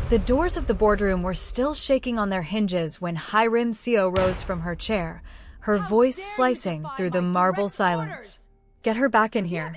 The doors of the boardroom were still shaking on their hinges when Do-yun Seo rose from her chair, her voice slicing through the marble silence. Get her back in here.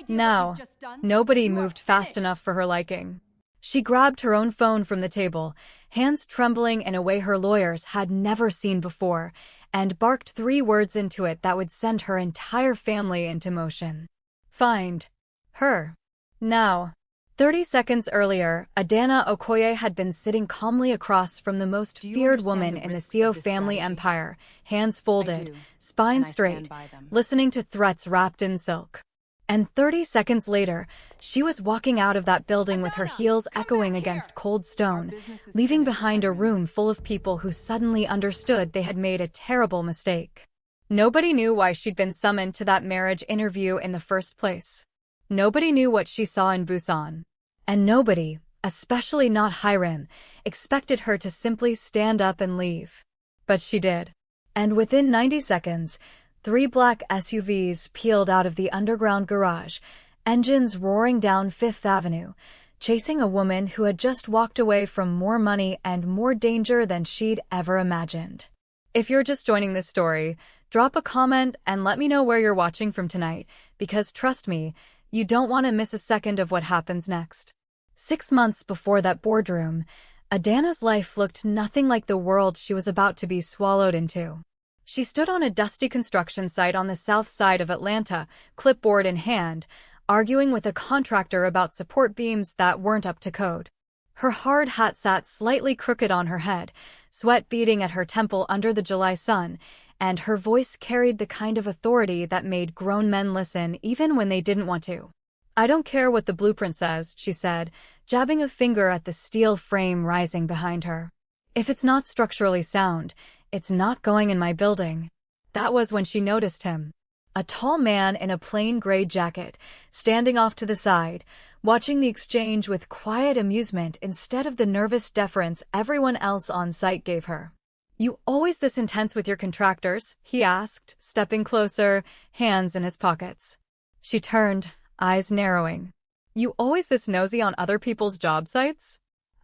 Now. Nobody moved fast enough for her liking. She grabbed her own phone from the table, hands trembling in a way her lawyers had never seen before, and barked 3 words into it that would send her entire family into motion. Find her. Now. 30 seconds earlier, Adanna Okoye had been sitting calmly across from the most feared woman in the Seo family empire, hands folded, spine straight, listening to threats wrapped in silk. And 30 seconds later, she was walking out of that building with her heels echoing against cold stone, leaving behind a room full of people who suddenly understood they had made a terrible mistake. Nobody knew why she'd been summoned to that marriage interview in the first place. Nobody knew what she saw in Busan. And nobody, especially not Heir, expected her to simply stand up and leave. But she did. And within 90 seconds, 3 black SUVs peeled out of the underground garage, engines roaring down Fifth Avenue, chasing a woman who had just walked away from more money and more danger than she'd ever imagined. If you're just joining this story, drop a comment and let me know where you're watching from tonight, because trust me, you don't want to miss a second of what happens next. 6 months before that boardroom, Adanna's life looked nothing like the world she was about to be swallowed into. She stood on a dusty construction site on the south side of Atlanta, clipboard in hand, arguing with a contractor about support beams that weren't up to code. Her hard hat sat slightly crooked on her head, sweat beading at her temple under the July sun, and her voice carried the kind of authority that made grown men listen even when they didn't want to. I don't care what the blueprint says, she said, jabbing a finger at the steel frame rising behind her. If it's not structurally sound, it's not going in my building. That was when she noticed him. A tall man in a plain gray jacket, standing off to the side, watching the exchange with quiet amusement instead of the nervous deference everyone else on site gave her. You always this intense with your contractors? He asked, stepping closer, hands in his pockets. She turned, eyes narrowing. You always this nosy on other people's job sites?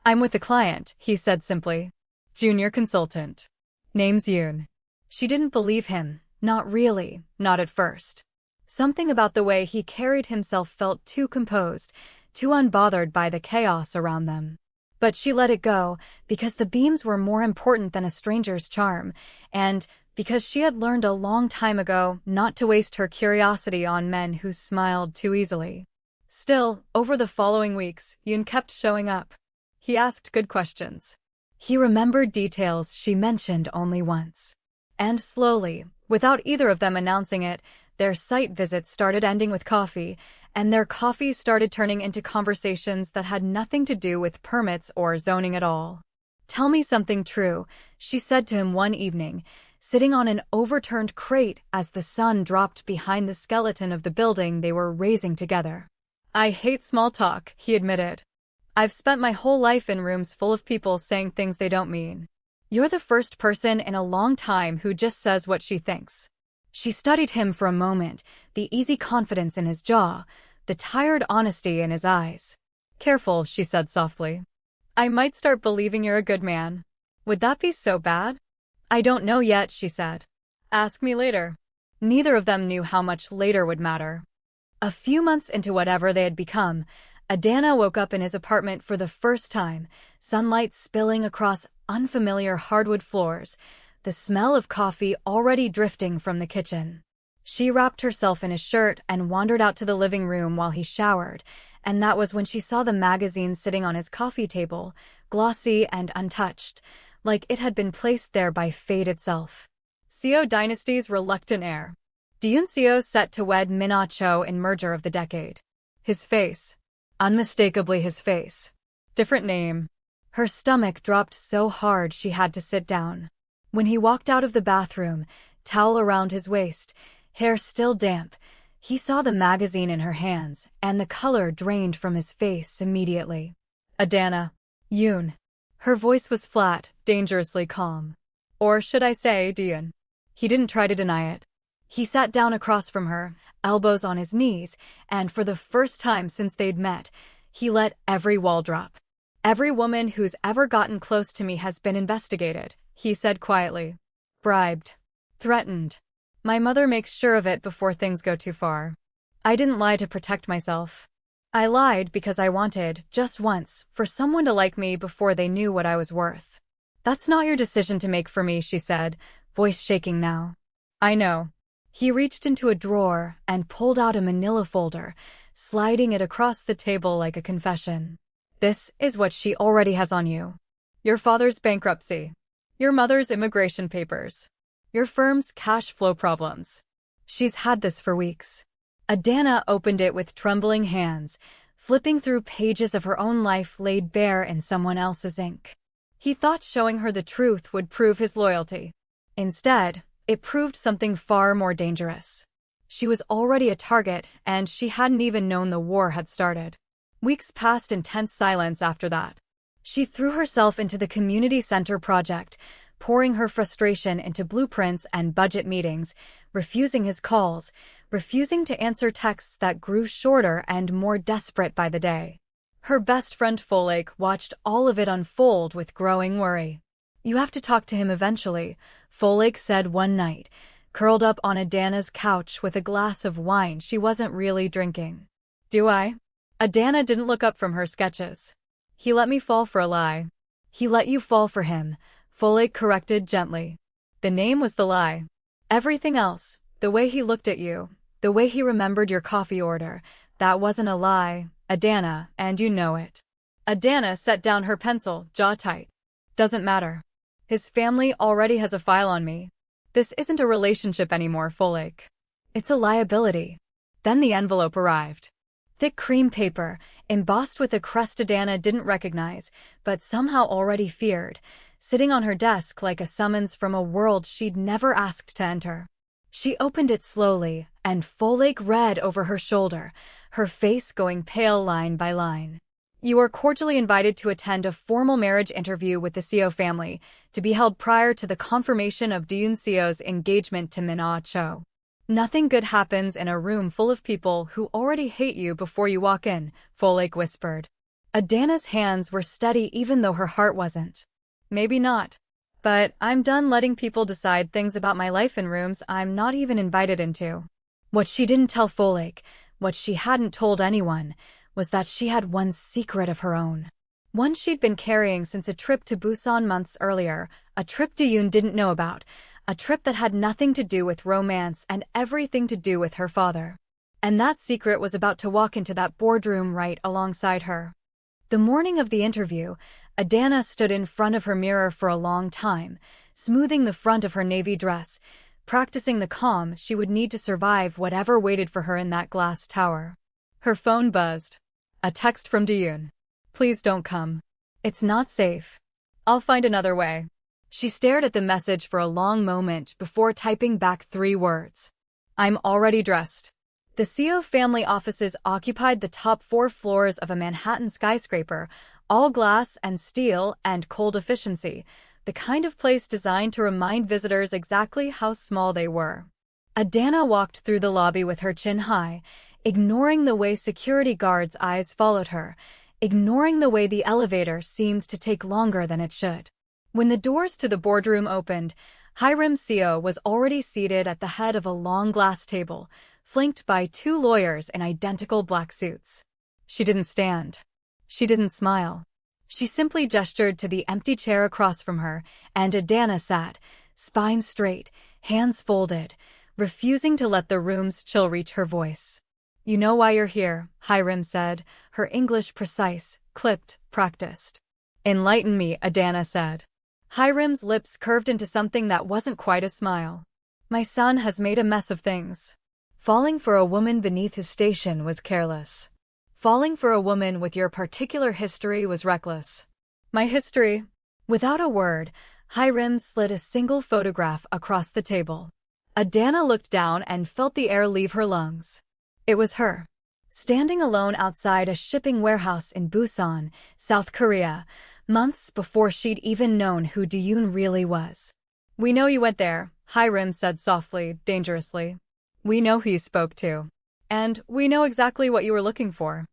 I'm with the client, he said simply. Junior consultant. Name's Yoon. She didn't believe him, not really, not at first. Something about the way he carried himself felt too composed, too unbothered by the chaos around them. But she let it go, because the beams were more important than a stranger's charm, and because she had learned a long time ago not to waste her curiosity on men who smiled too easily. Still, over the following weeks, Yoon kept showing up. He asked good questions. He remembered details she mentioned only once. And slowly, without either of them announcing it, their site visits started ending with coffee, and their coffee started turning into conversations that had nothing to do with permits or zoning at all. Tell me something true, she said to him one evening, sitting on an overturned crate as the sun dropped behind the skeleton of the building they were raising together. I hate small talk, he admitted. I've spent my whole life in rooms full of people saying things they don't mean. You're the first person in a long time who just says what she thinks. She studied him for a moment, the easy confidence in his jaw, the tired honesty in his eyes. Careful, she said softly. I might start believing you're a good man. Would that be so bad? I don't know yet, she said. Ask me later. Neither of them knew how much later would matter. A few months into whatever they had become, Adanna woke up in his apartment for the first time, sunlight spilling across unfamiliar hardwood floors, the smell of coffee already drifting from the kitchen. She wrapped herself in a shirt and wandered out to the living room while he showered, and that was when she saw the magazine sitting on his coffee table, glossy and untouched, like it had been placed there by fate itself. Seo Dynasty's reluctant heir. Do-yun Seo set to wed Min-ah Cho in merger of the decade. His face. Unmistakably his face. Different name. Her stomach dropped so hard she had to sit down. When he walked out of the bathroom, towel around his waist, hair still damp, he saw the magazine in her hands, and the color drained from his face immediately. Adanna. Yoon. Her voice was flat, dangerously calm. Or should I say, Do-yun? He didn't try to deny it. He sat down across from her, elbows on his knees, and for the first time since they'd met, he let every wall drop. Every woman who's ever gotten close to me has been investigated, he said quietly. Bribed. Threatened. My mother makes sure of it before things go too far. I didn't lie to protect myself. I lied because I wanted, just once, for someone to like me before they knew what I was worth. That's not your decision to make for me, she said, voice shaking now. I know. He reached into a drawer and pulled out a manila folder, sliding it across the table like a confession. This is what she already has on you. Your father's bankruptcy. Your mother's immigration papers. Your firm's cash flow problems. She's had this for weeks. Adanna opened it with trembling hands, flipping through pages of her own life laid bare in someone else's ink. He thought showing her the truth would prove his loyalty. Instead, it proved something far more dangerous. She was already a target, and she hadn't even known the war had started. Weeks passed in tense silence after that. She threw herself into the community center project, pouring her frustration into blueprints and budget meetings, refusing his calls, refusing to answer texts that grew shorter and more desperate by the day. Her best friend Folake watched all of it unfold with growing worry. You have to talk to him eventually, Folake said one night, curled up on Adanna's couch with a glass of wine she wasn't really drinking. Do I? Adanna didn't look up from her sketches. He let me fall for a lie. He let you fall for him, Folake corrected gently. The name was the lie. Everything else, the way he looked at you, the way he remembered your coffee order, that wasn't a lie, Adanna, and you know it. Adanna set down her pencil, jaw tight. Doesn't matter. His family already has a file on me. This isn't a relationship anymore, Folake. It's a liability. Then the envelope arrived. Thick cream paper, embossed with a crest Adanna didn't recognize, but somehow already feared, sitting on her desk like a summons from a world she'd never asked to enter. She opened it slowly, and Folake read over her shoulder, her face going pale line by line. You are cordially invited to attend a formal marriage interview with the Seo family, to be held prior to the confirmation of Do-yun Seo's engagement to Min-ah Cho. Nothing good happens in a room full of people who already hate you before you walk in, Folake whispered. Adanna's hands were steady even though her heart wasn't. Maybe not. But I'm done letting people decide things about my life in rooms I'm not even invited into. What she didn't tell Folake, what she hadn't told anyone, was that she had one secret of her own. One she'd been carrying since a trip to Busan months earlier, a trip Do-yun didn't know about, a trip that had nothing to do with romance and everything to do with her father. And that secret was about to walk into that boardroom right alongside her. The morning of the interview, Adanna stood in front of her mirror for a long time, smoothing the front of her navy dress, practicing the calm she would need to survive whatever waited for her in that glass tower. Her phone buzzed. A text from Do-yun. Please don't come. It's not safe. I'll find another way. She stared at the message for a long moment before typing back 3 words. I'm already dressed. The Seo family offices occupied the top 4 floors of a Manhattan skyscraper, all glass and steel and cold efficiency, the kind of place designed to remind visitors exactly how small they were. Adanna walked through the lobby with her chin high, ignoring the way security guards' eyes followed her, ignoring the way the elevator seemed to take longer than it should. When the doors to the boardroom opened, Heir Seo was already seated at the head of a long glass table, flanked by 2 lawyers in identical black suits. She didn't stand. She didn't smile. She simply gestured to the empty chair across from her, and Adanna sat, spine straight, hands folded, refusing to let the room's chill reach her voice. You know why you're here, Heir said, her English precise, clipped, practiced. Enlighten me, Adanna said. Hiram's lips curved into something that wasn't quite a smile. My son has made a mess of things. Falling for a woman beneath his station was careless. Falling for a woman with your particular history was reckless. My history? Without a word, Hiram slid a single photograph across the table. Adanna looked down and felt the air leave her lungs. It was her. Standing alone outside a shipping warehouse in Busan, South Korea, months before she'd even known who Do-yun really was. We know you went there, Hiram said softly, dangerously. We know who you spoke to. And we know exactly what you were looking for.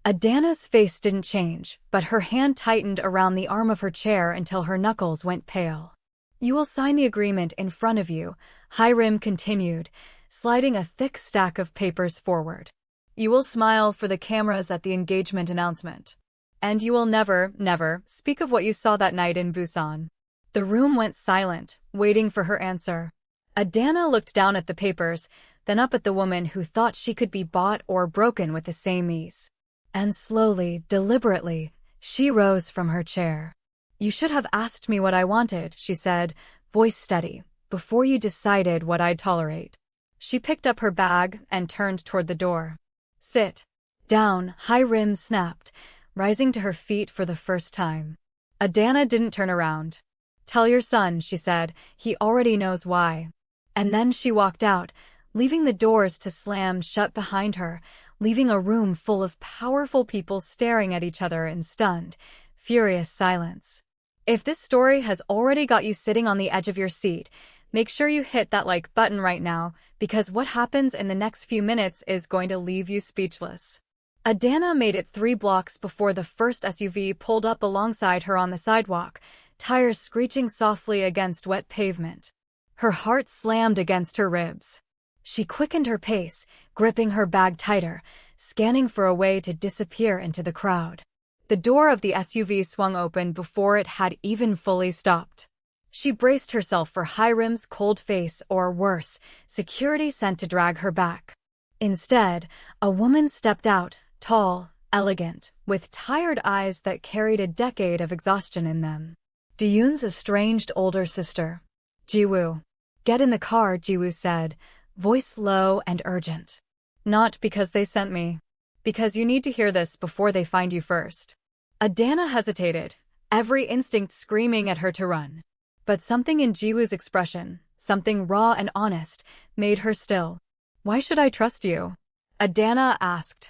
Adanna's face didn't change, but her hand tightened around the arm of her chair until her knuckles went pale. You will sign the agreement in front of you, Hiram continued, sliding a thick stack of papers forward. You will smile for the cameras at the engagement announcement. And you will never, never speak of what you saw that night in Busan. The room went silent, waiting for her answer. Adanna looked down at the papers, then up at the woman who thought she could be bought or broken with the same ease. And slowly, deliberately, she rose from her chair. You should have asked me what I wanted, she said, voice steady, before you decided what I'd tolerate. She picked up her bag and turned toward the door. Sit down, Hiram snapped, rising to her feet for the first time. Adanna didn't turn around. Tell your son, she said, he already knows why. And then she walked out, leaving the doors to slam shut behind her, leaving a room full of powerful people staring at each other in stunned, furious silence. If this story has already got you sitting on the edge of your seat, make sure you hit that like button right now, because what happens in the next few minutes is going to leave you speechless. Adanna made it 3 blocks before the first SUV pulled up alongside her on the sidewalk, tires screeching softly against wet pavement. Her heart slammed against her ribs. She quickened her pace, gripping her bag tighter, scanning for a way to disappear into the crowd. The door of the SUV swung open before it had even fully stopped. She braced herself for Hiram's cold face or worse, security sent to drag her back. Instead, a woman stepped out, tall, elegant, with tired eyes that carried a decade of exhaustion in them. Do-yun's estranged older sister. Ji-woo. Get in the car, Ji-woo said, voice low and urgent. Not because they sent me. Because you need to hear this before they find you first. Adanna hesitated, every instinct screaming at her to run. But something in Ji-woo's expression, something raw and honest, made her still. Why should I trust you? Adanna asked.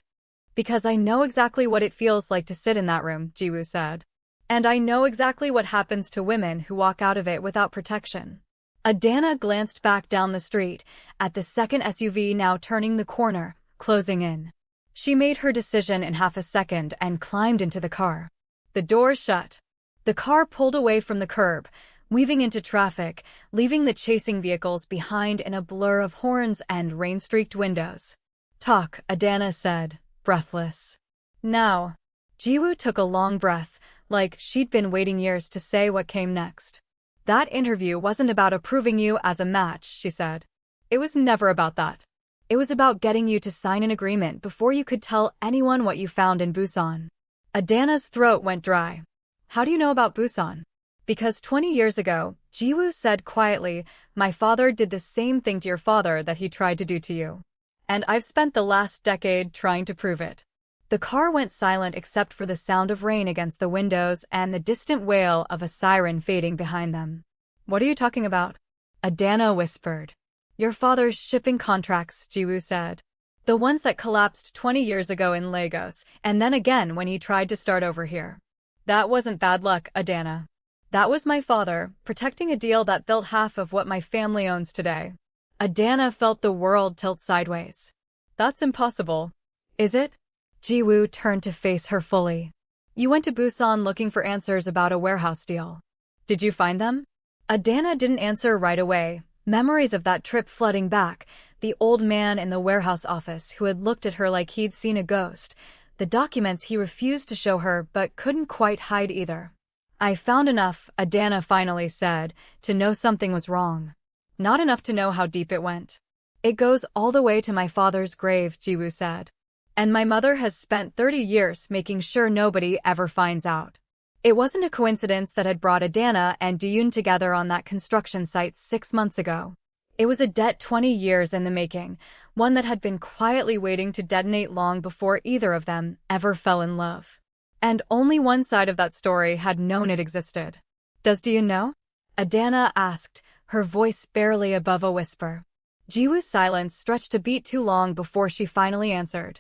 Because I know exactly what it feels like to sit in that room, Ji-woo said. And I know exactly what happens to women who walk out of it without protection. Adanna glanced back down the street, at the second SUV now turning the corner, closing in. She made her decision in half a second and climbed into the car. The door shut. The car pulled away from the curb, weaving into traffic, leaving the chasing vehicles behind in a blur of horns and rain-streaked windows. Talk, Adanna said, breathless. Now. Ji-woo took a long breath, like she'd been waiting years to say what came next. That interview wasn't about approving you as a match, she said. It was never about that. It was about getting you to sign an agreement before you could tell anyone what you found in Busan. Adanna's throat went dry. How do you know about Busan? Because 20 years ago, Ji-woo said quietly, my father did the same thing to your father that he tried to do to you. And I've spent the last decade trying to prove it. The car went silent except for the sound of rain against the windows and the distant wail of a siren fading behind them. What are you talking about? Adanna whispered. Your father's shipping contracts, Ji-woo said. The ones that collapsed 20 years ago in Lagos, and then again when he tried to start over here. That wasn't bad luck, Adanna. That was my father, protecting a deal that built half of what my family owns today. Adanna felt the world tilt sideways. That's impossible. Is it? Ji-woo turned to face her fully. You went to Busan looking for answers about a warehouse deal. Did you find them? Adanna didn't answer right away, memories of that trip flooding back, the old man in the warehouse office who had looked at her like he'd seen a ghost, the documents he refused to show her but couldn't quite hide either. I found enough, Adanna finally said, to know something was wrong. Not enough to know how deep it went. It goes all the way to my father's grave, Ji-woo said. And my mother has spent 30 years making sure nobody ever finds out. It wasn't a coincidence that had brought Adanna and Do-yun together on that construction site 6 months ago. It was a debt 20 years in the making, one that had been quietly waiting to detonate long before either of them ever fell in love. And only one side of that story had known it existed. Does Do-yun know? Adanna asked, her voice barely above a whisper. Ji-woo's silence stretched a beat too long before she finally answered.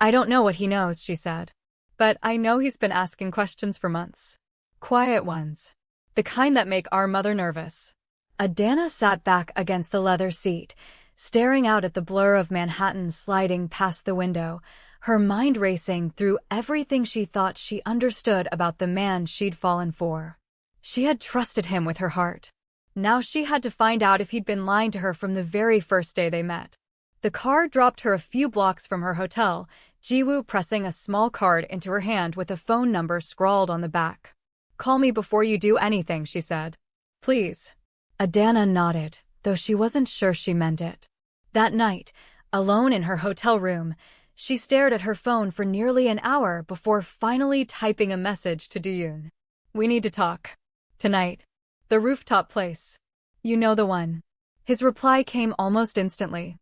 I don't know what he knows, she said. But I know he's been asking questions for months. Quiet ones. The kind that make our mother nervous. Adanna sat back against the leather seat, staring out at the blur of Manhattan sliding past the window, her mind racing through everything she thought she understood about the man she'd fallen for. She had trusted him with her heart. Now she had to find out if he'd been lying to her from the very first day they met. The car dropped her a few blocks from her hotel, Jiwoo pressing a small card into her hand with a phone number scrawled on the back. "Call me before you do anything," she said. "Please." Adanna nodded, though she wasn't sure she meant it. That night, alone in her hotel room, she stared at her phone for nearly an hour before finally typing a message to Do-yun. "We need to talk. Tonight. The rooftop place. You know the one." His reply came almost instantly.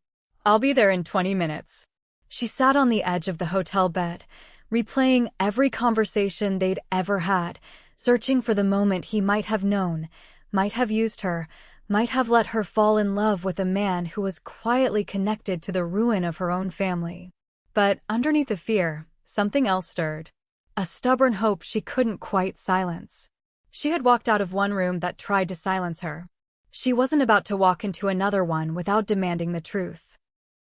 "I'll be there in 20 minutes. She sat on the edge of the hotel bed, replaying every conversation they'd ever had, searching for the moment he might have known, might have used her, might have let her fall in love with a man who was quietly connected to the ruin of her own family. But underneath the fear, something else stirred. A stubborn hope she couldn't quite silence. She had walked out of one room that tried to silence her. She wasn't about to walk into another one without demanding the truth.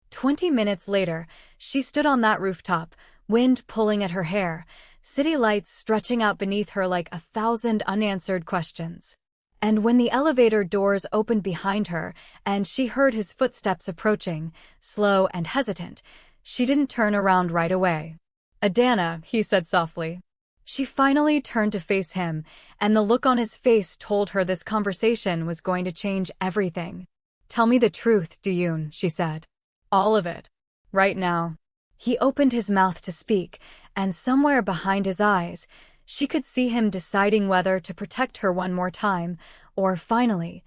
20 minutes later, she stood on that rooftop, wind pulling at her hair, city lights stretching out beneath her like 1,000 unanswered questions. And when the elevator doors opened behind her and she heard his footsteps approaching, slow and hesitant, she didn't turn around right away. "Adanna," he said softly. She finally turned to face him, and the look on his face told her this conversation was going to change everything. "Tell me the truth, Do-yun," she said. "All of it. Right now." He opened his mouth to speak, and somewhere behind his eyes, she could see him deciding whether to protect her one more time, or finally,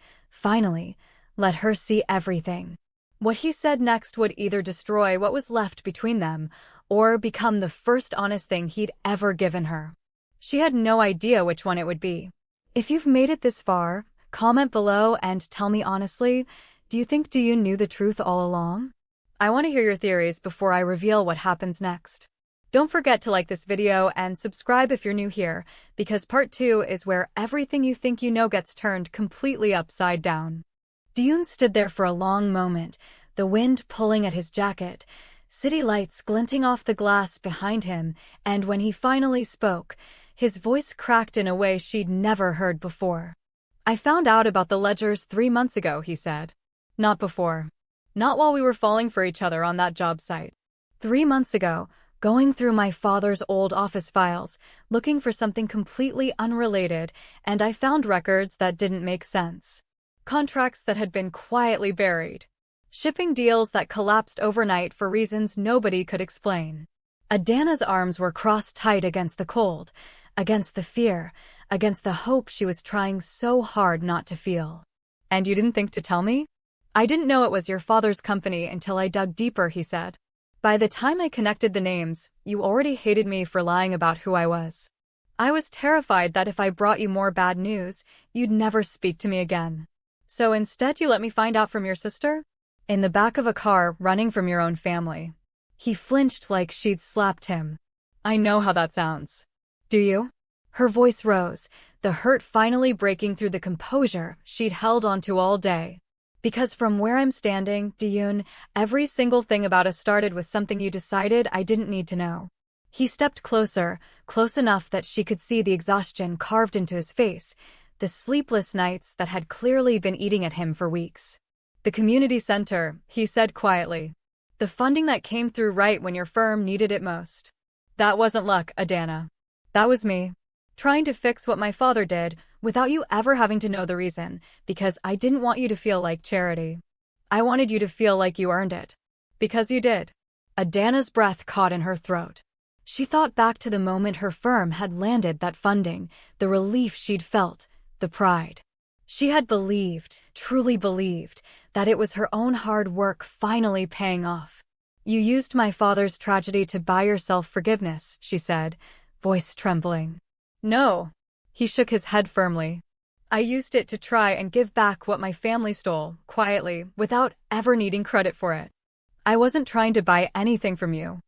let her see everything. What he said next would either destroy what was left between them, or become the first honest thing he'd ever given her. She had no idea which one it would be. If you've made it this far, comment below and tell me honestly, do you think Do-yun knew the truth all along? I want to hear your theories before I reveal what happens next. Don't forget to like this video and subscribe if you're new here, because part 2 is where everything you think you know gets turned completely upside down. Do-yun stood there for a long moment, the wind pulling at his jacket, city lights glinting off the glass behind him, and when he finally spoke, his voice cracked in a way she'd never heard before. "I found out about the ledgers 3 months ago," he said. "Not before. Not while we were falling for each other on that job site. 3 months ago, going through my father's old office files, looking for something completely unrelated, and I found records that didn't make sense. Contracts that had been quietly buried. Shipping deals that collapsed overnight for reasons nobody could explain." Adanna's arms were crossed tight against the cold, against the fear, against the hope she was trying so hard not to feel. "And you didn't think to tell me?" "I didn't know it was your father's company until I dug deeper," he said. "By the time I connected the names, you already hated me for lying about who I was. I was terrified that if I brought you more bad news, you'd never speak to me again. So instead you let me find out from your sister? In the back of a car, running from your own family." He flinched like she'd slapped him. "I know how that sounds. Do you?" Her voice rose, the hurt finally breaking through the composure she'd held onto all day. "Because from where I'm standing, Do-yun, every single thing about us started with something you decided I didn't need to know." He stepped closer, close enough that she could see the exhaustion carved into his face, the sleepless nights that had clearly been eating at him for weeks. "The community center," he said quietly. "The funding that came through right when your firm needed it most. That wasn't luck, Adanna. That was me. Trying to fix what my father did, without you ever having to know the reason, because I didn't want you to feel like charity. I wanted you to feel like you earned it. Because you did." Adanna's breath caught in her throat. She thought back to the moment her firm had landed that funding, the relief she'd felt, the pride. She had believed, truly believed, that it was her own hard work finally paying off. "You used my father's tragedy to buy yourself forgiveness," she said, voice trembling. "No." He shook his head firmly. "I used it to try and give back what my family stole, quietly, without ever needing credit for it. I wasn't trying to buy anything from you.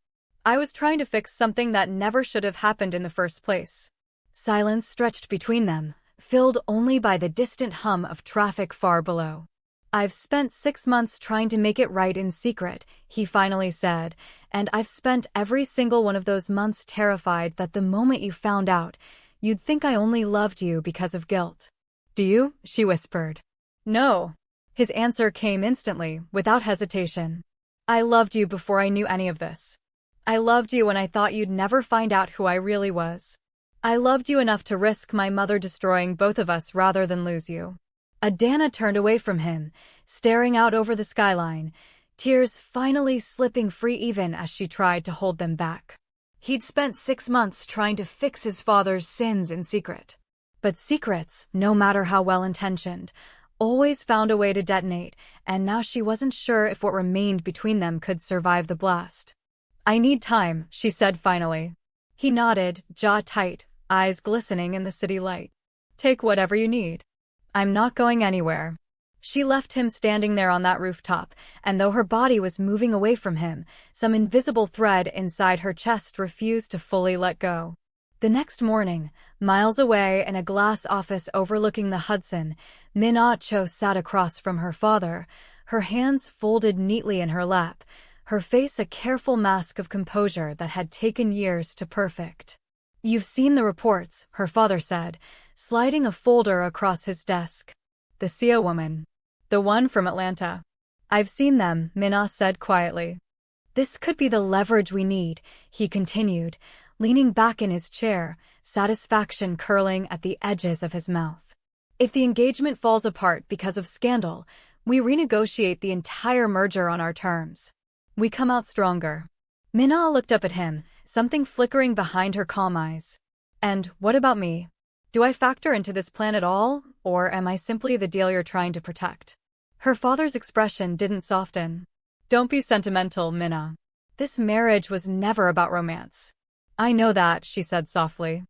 I was trying to fix something that never should have happened in the first place." Silence stretched between them, filled only by the distant hum of traffic far below. I've spent 6 months trying to make it right in secret, he finally said, and I've spent every single one of those months terrified that the moment you found out, you'd think I only loved you because of guilt. Do you? She whispered. No. His answer came instantly, without hesitation. I loved you before I knew any of this. I loved you when I thought you'd never find out who I really was. I loved you enough to risk my mother destroying both of us rather than lose you. Adanna turned away from him, staring out over the skyline, tears finally slipping free even as she tried to hold them back. He'd spent 6 months trying to fix his father's sins in secret. But secrets, no matter how well-intentioned, always found a way to detonate, and now she wasn't sure if what remained between them could survive the blast. I need time, she said finally. He nodded, jaw tight, eyes glistening in the city light. Take whatever you need. I'm not going anywhere. She left him standing there on that rooftop, and though her body was moving away from him, some invisible thread inside her chest refused to fully let go. The next morning, miles away in a glass office overlooking the Hudson, Min-ah-cho sat across from her father, her hands folded neatly in her lap, her face a careful mask of composure that had taken years to perfect. You've seen the reports, her father said, sliding a folder across his desk. The Seo woman. The one from Atlanta. I've seen them, Min-ah said quietly. This could be the leverage we need, he continued, leaning back in his chair, satisfaction curling at the edges of his mouth. If the engagement falls apart because of scandal, we renegotiate the entire merger on our terms. We come out stronger. Min-ah looked up at him, something flickering behind her calm eyes. And what about me? Do I factor into this plan at all, or am I simply the deal you're trying to protect? Her father's expression didn't soften. Don't be sentimental, Min-ah. This marriage was never about romance. I know that, she said softly.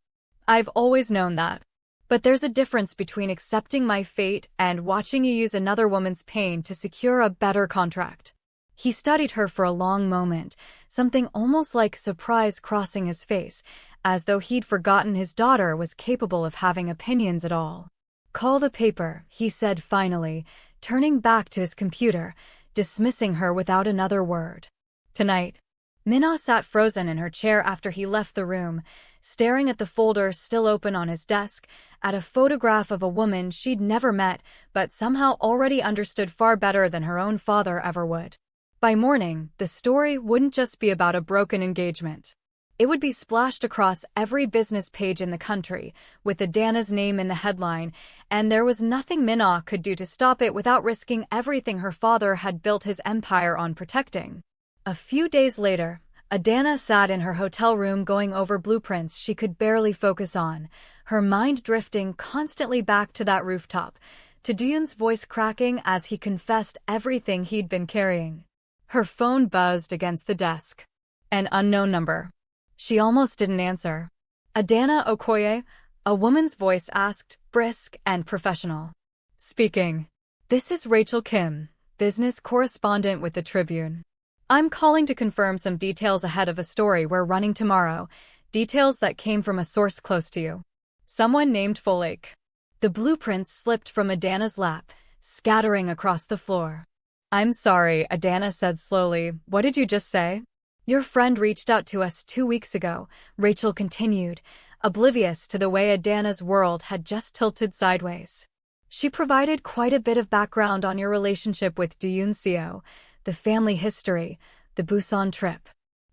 I've always known that. But there's a difference between accepting my fate and watching you use another woman's pain to secure a better contract. He studied her for a long moment, something almost like surprise crossing his face, as though he'd forgotten his daughter was capable of having opinions at all. Call the paper, he said finally, turning back to his computer, dismissing her without another word. Tonight. Min-ah sat frozen in her chair after he left the room, staring at the folder still open on his desk, at a photograph of a woman she'd never met but somehow already understood far better than her own father ever would. By morning, the story wouldn't just be about a broken engagement. It would be splashed across every business page in the country, with Adanna's name in the headline, and there was nothing Min-ah could do to stop it without risking everything her father had built his empire on protecting. A few days later, Adanna sat in her hotel room going over blueprints she could barely focus on, her mind drifting constantly back to that rooftop, to Do-yun's voice cracking as he confessed everything he'd been carrying. Her phone buzzed against the desk. An unknown number. She almost didn't answer. Adanna Okoye, a woman's voice asked, brisk and professional. Speaking. This is Rachel Kim, business correspondent with the Tribune. I'm calling to confirm some details ahead of a story we're running tomorrow, details that came from a source close to you. Someone named Folake. The blueprints slipped from Adanna's lap, scattering across the floor. I'm sorry, Adanna said slowly. What did you just say? Your friend reached out to us 2 weeks ago, Rachel continued, oblivious to the way Adanna's world had just tilted sideways. She provided quite a bit of background on your relationship with Do-yun Seo, the family history, the Busan trip.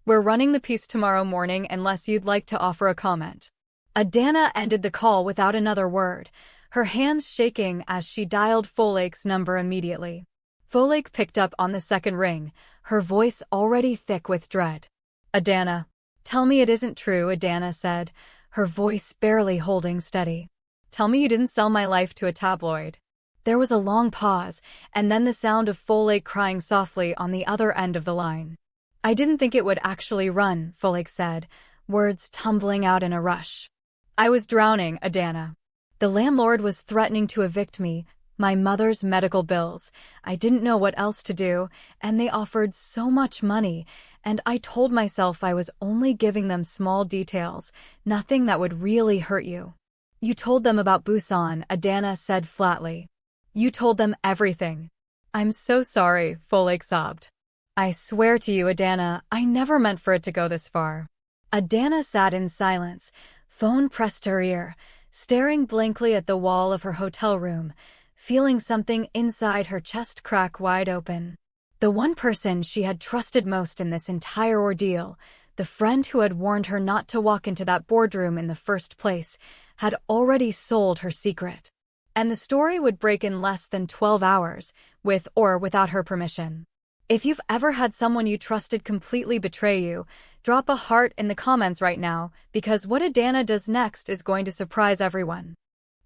We're running the piece tomorrow morning unless you'd like to offer a comment. Adanna ended the call without another word, her hands shaking as she dialed Folake's number immediately. Folake picked up on the second ring, her voice already thick with dread. Adanna. Tell me it isn't true, Adanna said, her voice barely holding steady. Tell me you didn't sell my life to a tabloid. There was a long pause, and then the sound of Folake crying softly on the other end of the line. I didn't think it would actually run, Folake said, words tumbling out in a rush. I was drowning, Adanna. The landlord was threatening to evict me, my mother's medical bills. I didn't know what else to do, and they offered so much money, and I told myself I was only giving them small details, nothing that would really hurt you. You told them about Busan, Adanna said flatly. You told them everything. I'm so sorry, Folake sobbed. I swear to you, Adanna, I never meant for it to go this far. Adanna sat in silence, phone pressed to her ear, staring blankly at the wall of her hotel room, feeling something inside her chest crack wide open. The one person she had trusted most in this entire ordeal, the friend who had warned her not to walk into that boardroom in the first place, had already sold her secret. And the story would break in less than 12 hours, with or without her permission. If you've ever had someone you trusted completely betray you, drop a heart in the comments right now, because what Adanna does next is going to surprise everyone.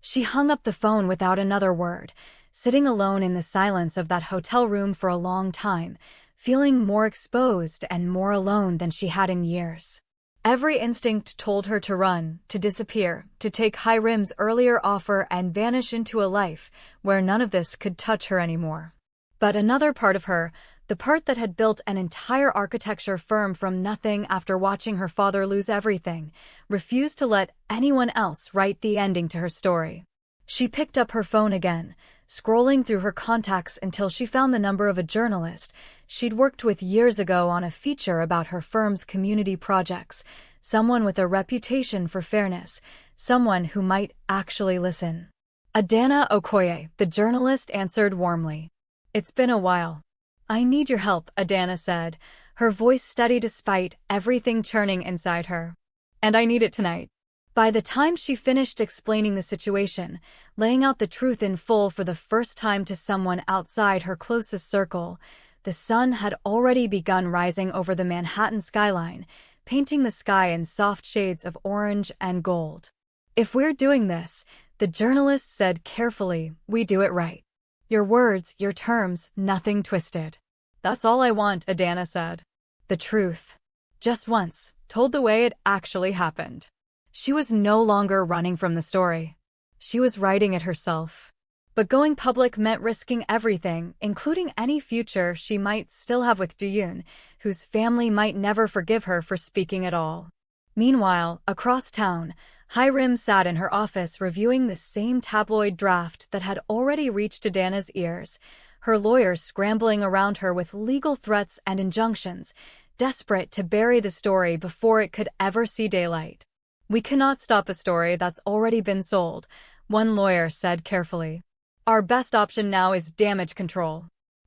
She hung up the phone without another word, sitting alone in the silence of that hotel room for a long time, feeling more exposed and more alone than she had in years. Every instinct told her to run, to disappear, to take Hirim's earlier offer and vanish into a life where none of this could touch her anymore. But another part of her, the part that had built an entire architecture firm from nothing after watching her father lose everything, refused to let anyone else write the ending to her story. She picked up her phone again, scrolling through her contacts until she found the number of a journalist she'd worked with years ago on a feature about her firm's community projects, someone with a reputation for fairness, someone who might actually listen. Adanna Okoye, the journalist, answered warmly. It's been a while. I need your help, Adanna said, her voice steady despite everything churning inside her. And I need it tonight. By the time she finished explaining the situation, laying out the truth in full for the first time to someone outside her closest circle, the sun had already begun rising over the Manhattan skyline, painting the sky in soft shades of orange and gold. If we're doing this, the journalist said carefully, we do it right. Your words, your terms, nothing twisted. That's all I want, Adanna said. The truth. Just once, told the way it actually happened. She was no longer running from the story. She was writing it herself. But going public meant risking everything, including any future she might still have with Do-yun, whose family might never forgive her for speaking at all. Meanwhile, across town, Hirim sat in her office reviewing the same tabloid draft that had already reached Adanna's ears, her lawyers scrambling around her with legal threats and injunctions, desperate to bury the story before it could ever see daylight. We cannot stop a story that's already been sold, one lawyer said carefully. Our best option now is damage control.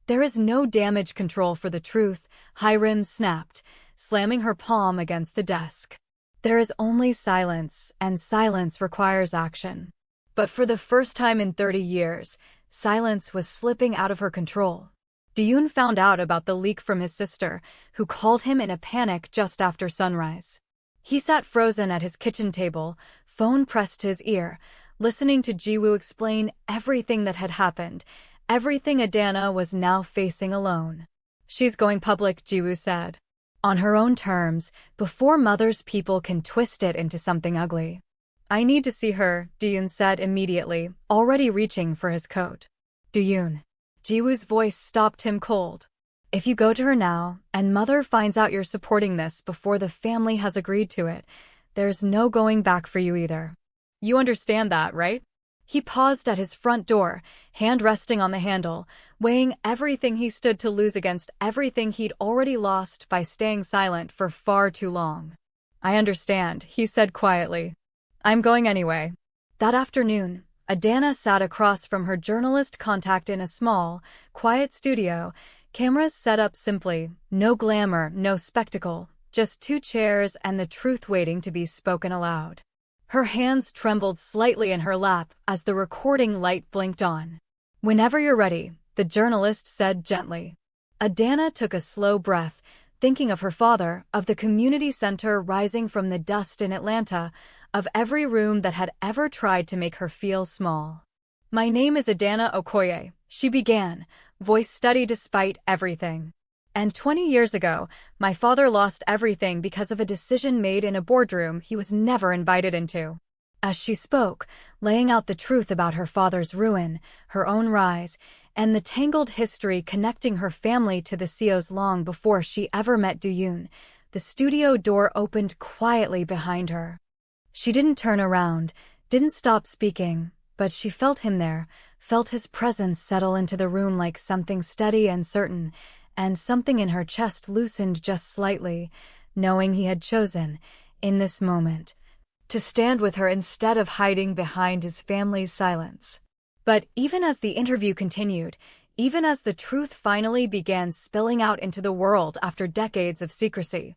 There is no damage control for the truth, Hirim snapped, slamming her palm against the desk. There is only silence, and silence requires action. But for the first time in 30 years, silence was slipping out of her control. Do-yun found out about the leak from his sister, who called him in a panic just after sunrise. He sat frozen at his kitchen table, phone pressed to his ear, listening to Jiwoo explain everything that had happened, everything Adanna was now facing alone. She's going public, Jiwoo said. On her own terms, before mother's people can twist it into something ugly. I need to see her, Do-yun said immediately, already reaching for his coat. Do-yun. Jiwoo's voice stopped him cold. If you go to her now, and mother finds out you're supporting this before the family has agreed to it, there's no going back for you either. You understand that, right? He paused at his front door, hand resting on the handle, weighing everything he stood to lose against everything he'd already lost by staying silent for far too long. I understand, he said quietly. I'm going anyway. That afternoon, Adanna sat across from her journalist contact in a small, quiet studio, cameras set up simply, no glamour, no spectacle, just 2 chairs and the truth waiting to be spoken aloud. Her hands trembled slightly in her lap as the recording light blinked on. Whenever you're ready, the journalist said gently. Adanna took a slow breath, thinking of her father, of the community center rising from the dust in Atlanta, of every room that had ever tried to make her feel small. My name is Adanna Okoye, she began, voice steady despite everything. And 20 years ago, my father lost everything because of a decision made in a boardroom he was never invited into. As she spoke, laying out the truth about her father's ruin, her own rise, and the tangled history connecting her family to the Seos long before she ever met Do-yun, the studio door opened quietly behind her. She didn't turn around, didn't stop speaking, but she felt him there, felt his presence settle into the room like something steady and certain, and something in her chest loosened just slightly, knowing he had chosen, in this moment, to stand with her instead of hiding behind his family's silence. But even as the interview continued, even as the truth finally began spilling out into the world after decades of secrecy,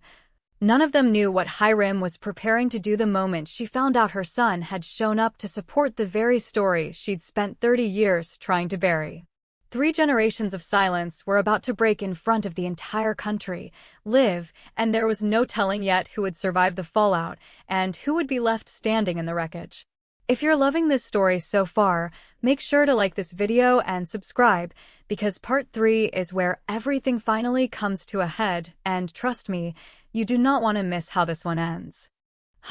none of them knew what Heir was preparing to do the moment she found out her son had shown up to support the very story she'd spent 30 years trying to bury. 3 generations of silence were about to break in front of the entire country, and there was no telling yet who would survive the fallout and who would be left standing in the wreckage. If you're loving this story so far, make sure to like this video and subscribe, because part 3 is where everything finally comes to a head, and trust me, you do not want to miss how this one ends.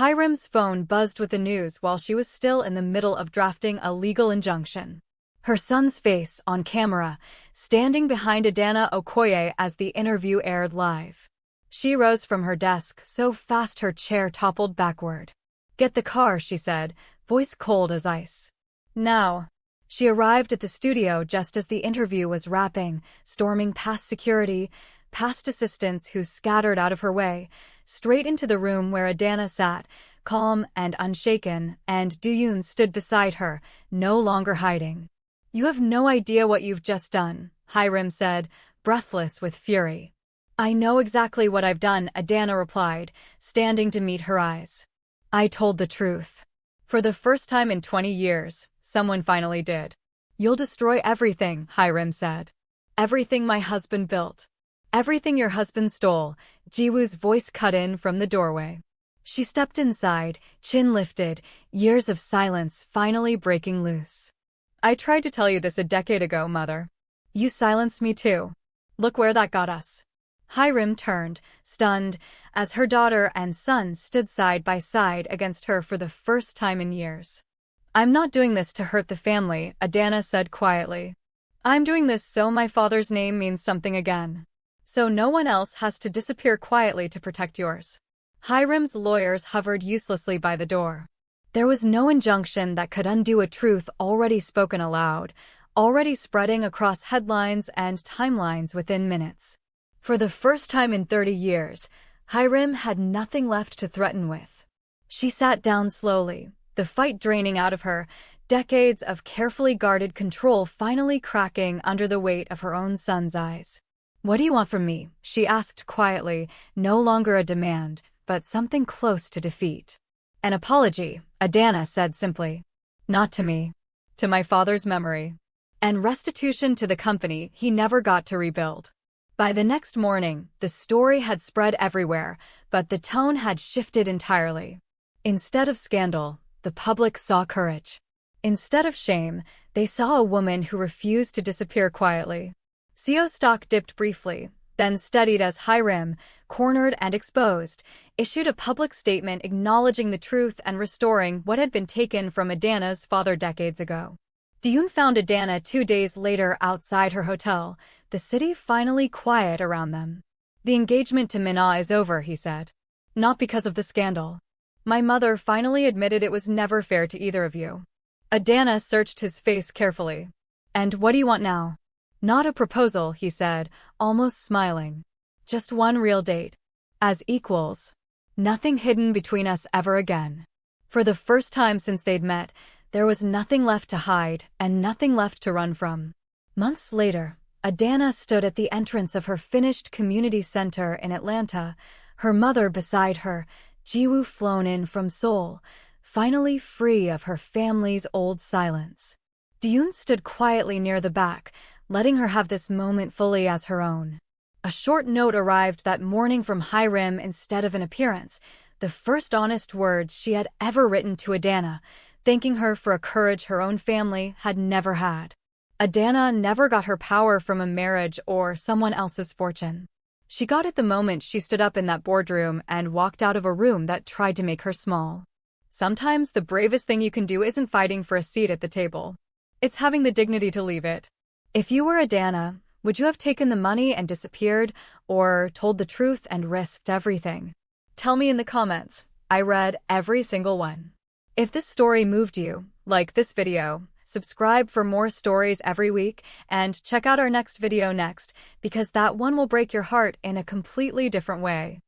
Heir's phone buzzed with the news while she was still in the middle of drafting a legal injunction. Her son's face on camera, standing behind Adanna Okoye as the interview aired live. She rose from her desk so fast her chair toppled backward. "Get the car," she said, voice cold as ice. "Now." She arrived at the studio just as the interview was wrapping, storming past security, past assistants who scattered out of her way, straight into the room where Adanna sat, calm and unshaken, and Do-yun stood beside her, no longer hiding. "You have no idea what you've just done," Heir said, breathless with fury. "I know exactly what I've done," Adanna replied, standing to meet her eyes. "I told the truth. For the first time in 20 years, someone finally did." "You'll destroy everything," Heir said. "Everything my husband built. Everything your husband stole," Jiwoo's voice cut in from the doorway. She stepped inside, chin lifted, years of silence finally breaking loose. "I tried to tell you this a decade ago, Mother. You silenced me too. Look where that got us." Heir turned, stunned, as her daughter and son stood side by side against her for the first time in years. "I'm not doing this to hurt the family," Adanna said quietly. "I'm doing this so my father's name means something again. So no one else has to disappear quietly to protect yours." Heir's lawyers hovered uselessly by the door. There was no injunction that could undo a truth already spoken aloud, already spreading across headlines and timelines within minutes. For the first time in 30 years, Heir had nothing left to threaten with. She sat down slowly, the fight draining out of her, decades of carefully guarded control finally cracking under the weight of her own son's eyes. "What do you want from me?" she asked quietly, no longer a demand, but something close to defeat. "An apology," Adanna said simply. "Not to me. To my father's memory. And restitution to the company he never got to rebuild." By the next morning, the story had spread everywhere, but the tone had shifted entirely. Instead of scandal, the public saw courage. Instead of shame, they saw a woman who refused to disappear quietly. Seo stock dipped briefly, then steadied as Heir, cornered and exposed, issued a public statement acknowledging the truth and restoring what had been taken from Adanna's father decades ago. Do-yun found Adanna 2 days later outside her hotel, the city finally quiet around them. "The engagement to Mina is over," he said. "Not because of the scandal. My mother finally admitted it was never fair to either of you." Adanna searched his face carefully. "And what do you want now?" "Not a proposal," he said, almost smiling. "Just one real date. As equals. Nothing hidden between us ever again." For the first time since they'd met, there was nothing left to hide and nothing left to run from. Months later, Adanna stood at the entrance of her finished community center in Atlanta, her mother beside her, Jiwoo flown in from Seoul, finally free of her family's old silence. Do-yun stood quietly near the back, letting her have this moment fully as her own. A short note arrived that morning from Heir instead of an appearance, the first honest words she had ever written to Adanna, thanking her for a courage her own family had never had. Adanna never got her power from a marriage or someone else's fortune. She got it the moment she stood up in that boardroom and walked out of a room that tried to make her small. Sometimes the bravest thing you can do isn't fighting for a seat at the table. It's having the dignity to leave it. If you were Adanna, would you have taken the money and disappeared, or told the truth and risked everything? Tell me in the comments. I read every single one. If this story moved you, like this video, Subscribe for more stories every week, and check out our next video next, because that one will break your heart in a completely different way.